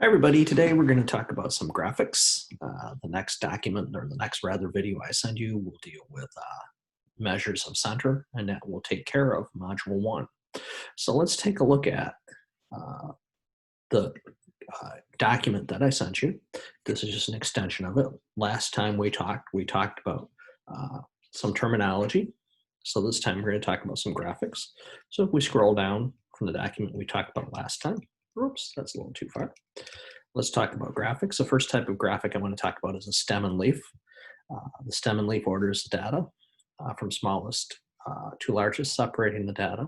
Hi everybody, today we're going to talk about some graphics. The next document, or the next rather video I send you will deal with measures of center, and that will take care of module 1. So let's take a look at the document that I sent you. This is just an extension of it. Last time we talked about some terminology. So this time we're going to talk about some graphics. So if we scroll down from the document we talked about last time, oops, that's a little too far. Let's talk about graphics. The first type of graphic I want to talk about is a stem and leaf. The stem and leaf orders the data from smallest to largest, separating the data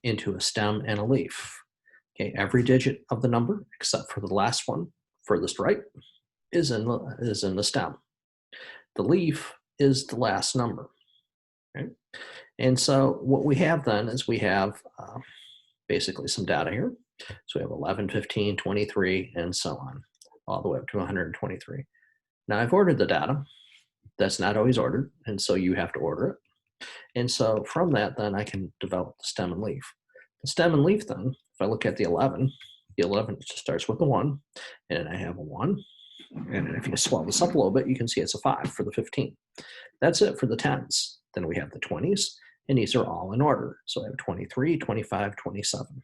into a stem and a leaf. Okay, every digit of the number, except for the last one, furthest right, is in the stem. The leaf is the last number. Okay? And so what we have then is we have basically some data here. So we have 11, 15, 23, and so on, all the way up to 123. Now I've ordered the data. That's not always ordered, and so you have to order it. And so from that, then I can develop the stem and leaf. The stem and leaf, then, if I look at the 11 just starts with a 1, and I have a 1. And if you swell this up a little bit, you can see it's a 5 for the 15. That's it for the 10s. Then we have the 20s, and these are all in order. So I have 23, 25, 27.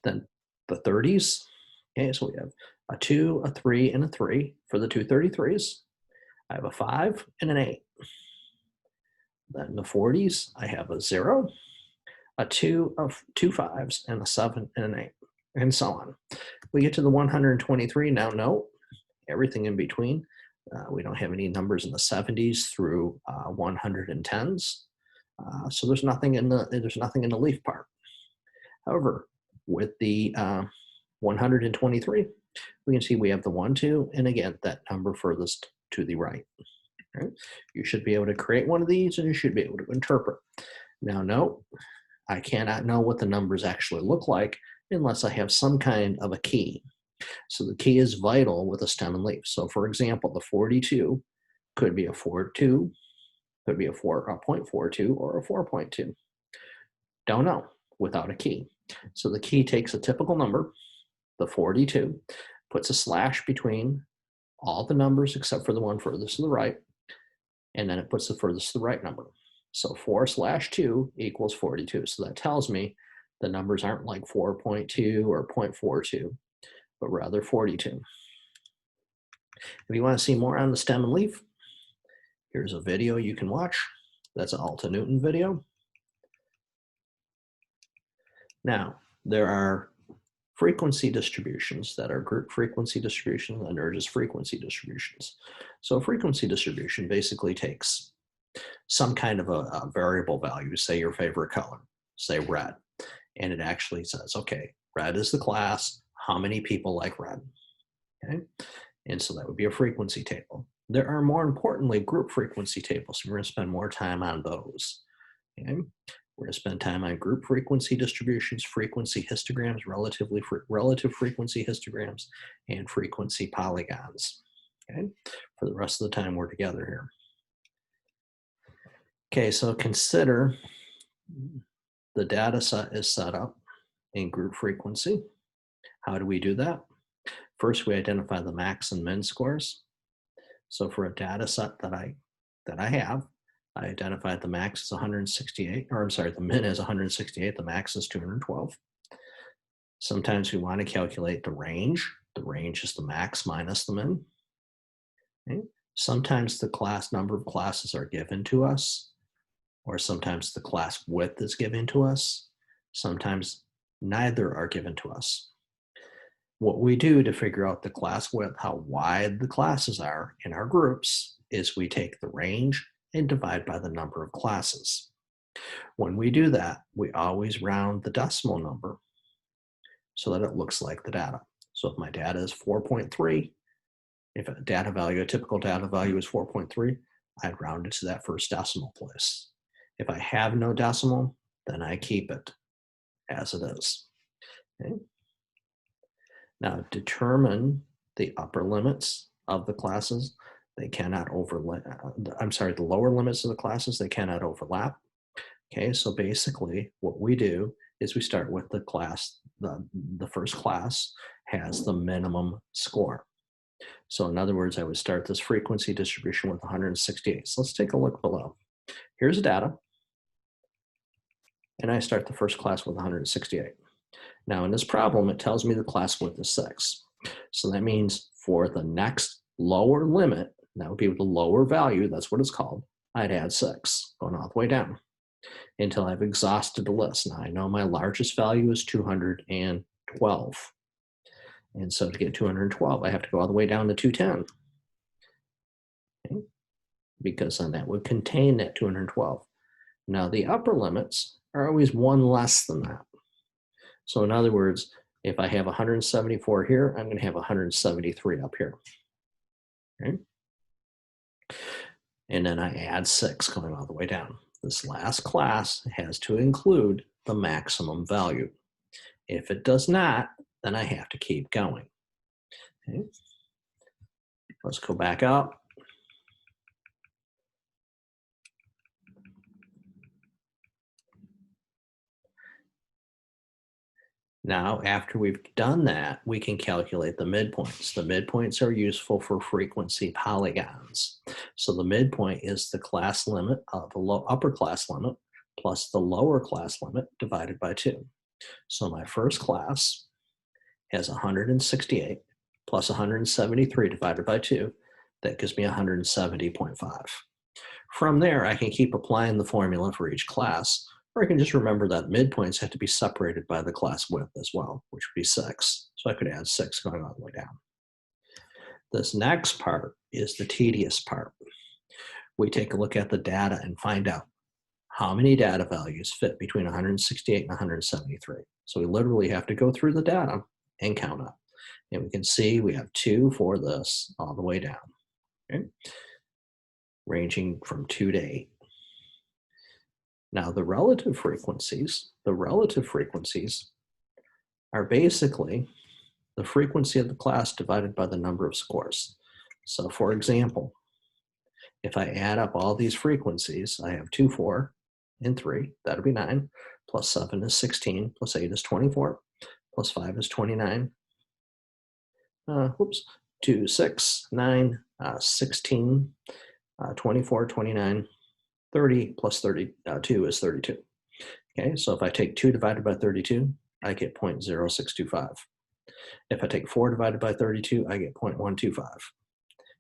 Then the 30s, okay, so we have a 2, a 3, and a 3 for the 2 33s. I have a 5 and an 8. Then the 40s, I have a 0, a 2, of 2 5s, and a 7 and an 8, and so on. We get to the 123. Now note everything in between. We don't have any numbers in the 70s through 110s. So there's nothing in the leaf part. However, with the 123, we can see we have the 1, 2, and again, that number furthest to the right. Right? You should be able to create one of these, and you should be able to interpret. Now, note, I cannot know what the numbers actually look like unless I have some kind of a key. So the key is vital with a stem and leaf. So for example, the 42 could be a 4.2, could be a 4.42, or a 4.2. Don't know without a key. So the key takes a typical number, the 42, puts a slash between all the numbers except for the one furthest to the right, and then it puts the furthest to the right number. So 4/2 equals 42. So that tells me the numbers aren't like 4.2 or 0.42, but rather 42. If you want to see more on the stem and leaf, here's a video you can watch. That's an Alta Newton video. Now, there are frequency distributions that are group frequency distributions, and there are just frequency distributions. So a frequency distribution basically takes some kind of a variable value, say your favorite color, say red, and it actually says, okay, red is the class, how many people like red? Okay, and so that would be a frequency table. There are, more importantly, group frequency tables. So we're going to spend more time on those. Okay? We're going to spend time on group frequency distributions, frequency histograms, relative frequency histograms, and frequency polygons. Okay, for the rest of the time we're together here. Okay, so consider the data set is set up in group frequency. How do we do that? First, we identify the max and min scores. So for a data set that I have, I identified the max is 168, or I'm sorry, the min is 168, the max is 212. Sometimes we want to calculate the range. The range is the max minus the min. Okay. Sometimes the class number of classes are given to us, or sometimes the class width is given to us. Sometimes neither are given to us. What we do to figure out the class width, how wide the classes are in our groups, is we take the range and divide by the number of classes. When we do that, we always round the decimal number so that it looks like the data. So if my data is 4.3, if a typical data value is 4.3, I'd round it to that first decimal place. If I have no decimal, then I keep it as it is. Okay? Now determine the upper limits of the classes. They cannot overlap. The lower limits of the classes, they cannot overlap. Okay, so basically what we do is we start with the class, the first class has the minimum score. So in other words, I would start this frequency distribution with 168. So let's take a look below. Here's the data, and I start the first class with 168. Now in this problem, it tells me the class width is 6. So that means for the next lower limit, that would be the lower value, that's what it's called, I'd add 6, going all the way down until I've exhausted the list. Now I know my largest value is 212. And so to get 212, I have to go all the way down to 210. Okay? Because then that would contain that 212. Now the upper limits are always one less than that. So in other words, if I have 174 here, I'm going to have 173 up here. Okay? And then I add 6 going all the way down. This last class has to include the maximum value. If it does not, then I have to keep going. Okay. Let's go back up. Now, after we've done that, we can calculate the midpoints. The midpoints are useful for frequency polygons. So the midpoint is the class limit of the upper class limit plus the lower class limit divided by 2. So my first class has 168 plus 173 divided by 2. That gives me 170.5. From there, I can keep applying the formula for each class, or I can just remember that midpoints have to be separated by the class width as well, which would be 6. So I could add 6 going all the way down. This next part is the tedious part. We take a look at the data and find out how many data values fit between 168 and 173. So we literally have to go through the data and count up. And we can see we have 2 for this all the way down, okay? Ranging from 2 to 8. Now the relative frequencies are basically the frequency of the class divided by the number of scores. So for example, if I add up all these frequencies, I have 2, 4, and 3, that'll be 9, plus 7 is 16, plus 8 is 24, plus 5 is 29, 2, 6, 9, 16, 24, 29, 30 plus 32 is 32. Okay, so if I take 2 divided by 32, I get 0.0625. If I take 4 divided by 32, I get 0.125.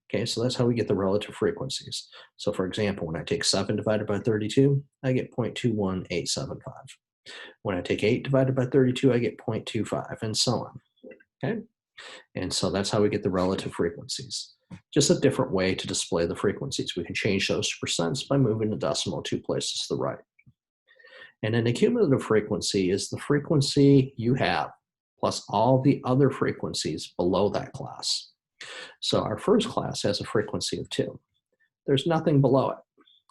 Okay, so that's how we get the relative frequencies. So for example, when I take 7 divided by 32, I get 0.21875. When I take 8 divided by 32, I get 0.25, and so on. Okay, and so that's how we get the relative frequencies. Just a different way to display the frequencies. We can change those to percents by moving the decimal 2 places to the right. And an accumulative frequency is the frequency you have plus all the other frequencies below that class. So our first class has a frequency of 2. There's nothing below it.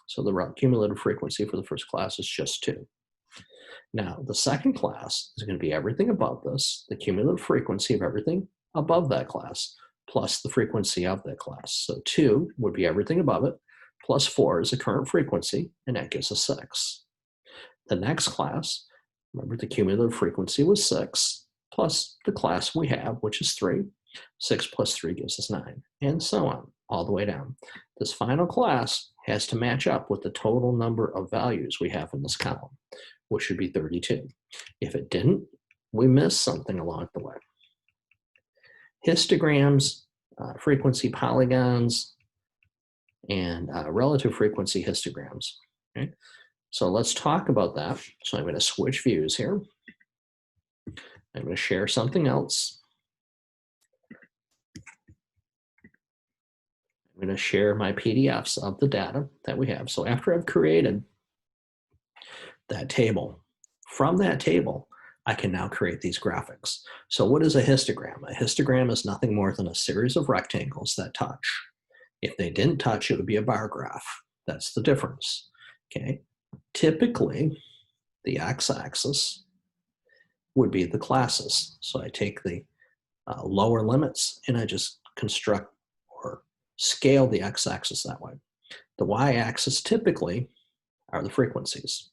So the cumulative frequency for the first class is just 2. Now, the second class is going to be everything above this, the cumulative frequency of everything above that class, plus the frequency of that class. So 2 would be everything above it, plus 4 is the current frequency, and that gives us 6. The next class, remember the cumulative frequency was 6, plus the class we have, which is 3. 6 plus 3 gives us 9, and so on, all the way down. This final class has to match up with the total number of values we have in this column, which should be 32. If it didn't, we missed something along the way. Histograms, frequency polygons, and relative frequency histograms. Okay? So let's talk about that. So I'm going to switch views here. I'm going to share something else. I'm going to share my PDFs of the data that we have. So after I've created that table, from that table, I can now create these graphics. So what is a histogram? A histogram is nothing more than a series of rectangles that touch. If they didn't touch, it would be a bar graph. That's the difference. Okay. Typically, the x-axis would be the classes. So I take the lower limits and I just construct or scale the x-axis that way. The y-axis typically are the frequencies.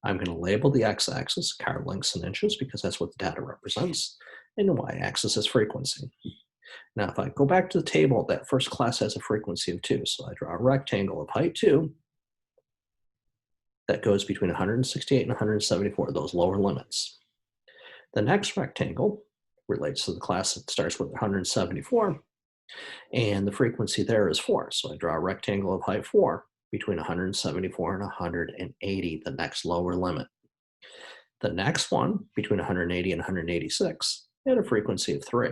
I'm going to label the x-axis car lengths in inches because that's what the data represents. and the y-axis is frequency. Now, if I go back to the table, that first class has a frequency of 2. So I draw a rectangle of height 2 that goes between 168 and 174, those lower limits. The next rectangle relates to the class that starts with 174, and the frequency there is 4. So I draw a rectangle of height 4 between 174 and 180, the next lower limit. The next one, between 180 and 186, had a frequency of 3.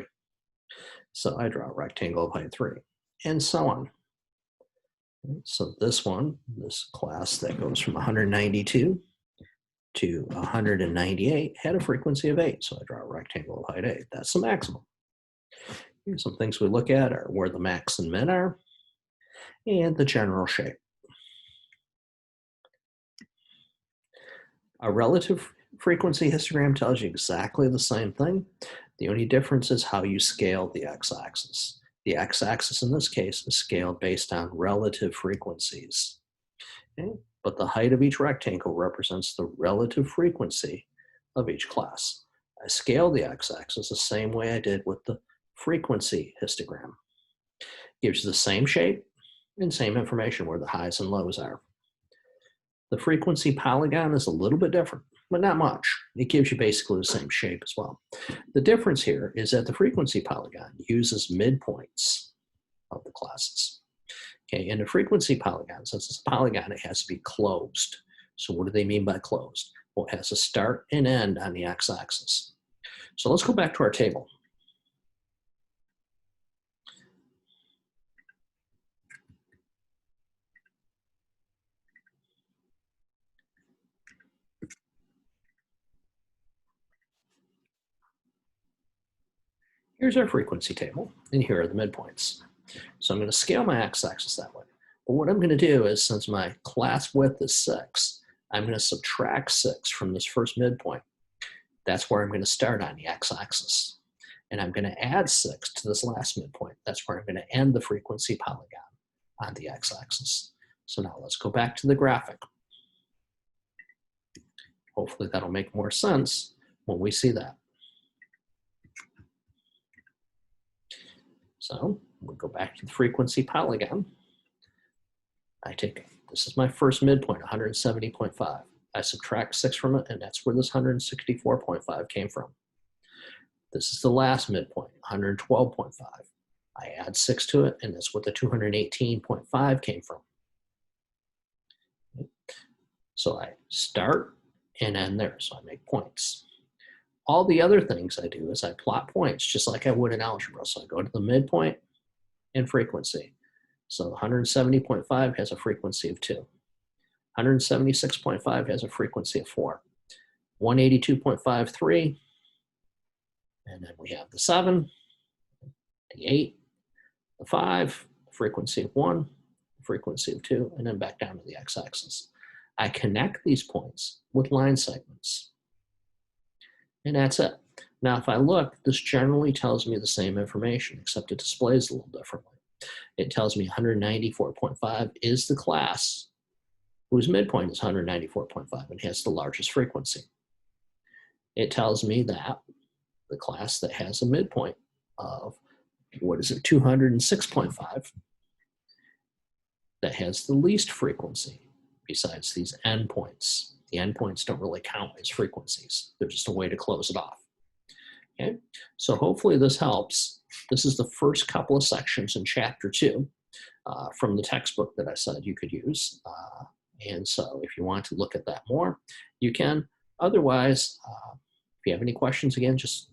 So I draw a rectangle of height 3, and so on. So this one, this class that goes from 192 to 198 had a frequency of 8. So I draw a rectangle of height 8. That's the maximum. Here's some things we look at are where the max and min are, and the general shape. A relative frequency histogram tells you exactly the same thing. The only difference is how you scale the x-axis. The x-axis in this case is scaled based on relative frequencies. Okay? But the height of each rectangle represents the relative frequency of each class. I scale the x-axis the same way I did with the frequency histogram. Gives you the same shape and same information where the highs and lows are. The frequency polygon is a little bit different, but not much. It gives you basically the same shape as well. The difference here is that the frequency polygon uses midpoints of the classes. Okay, and the frequency polygon, since it's a polygon, it has to be closed. So what do they mean by closed? Well, it has a start and end on the x-axis. So let's go back to our table. Here's our frequency table, and here are the midpoints. So I'm going to scale my x-axis that way. But what I'm going to do is, since my class width is 6, I'm going to subtract 6 from this first midpoint. That's where I'm going to start on the x-axis. And I'm going to add 6 to this last midpoint. That's where I'm going to end the frequency polygon on the x-axis. So now let's go back to the graphic. Hopefully that'll make more sense when we see that. So we'll go back to the frequency polygon. This is my first midpoint, 170.5. I subtract 6 from it, and that's where this 164.5 came from. This is the last midpoint, 112.5. I add 6 to it, and that's where the 218.5 came from. So I start and end there, so I make points. All the other things I do is I plot points just like I would in algebra. So I go to the midpoint and frequency. So 170.5 has a frequency of 2. 176.5 has a frequency of 4. 182.5, 3. And then we have the 7, the 8, the 5, frequency of 1, frequency of 2, and then back down to the x-axis. I connect these points with line segments. And that's it. Now, if I look, this generally tells me the same information, except it displays a little differently. It tells me 194.5 is the class whose midpoint is 194.5 and has the largest frequency. It tells me that the class that has a midpoint of, 206.5, that has the least frequency besides these endpoints. The endpoints don't really count as frequencies. They're just a way to close it off. Okay, so hopefully this helps. This is the first couple of sections in chapter 2 from the textbook that I said you could use. And so if you want to look at that more, you can. Otherwise, if you have any questions, again, just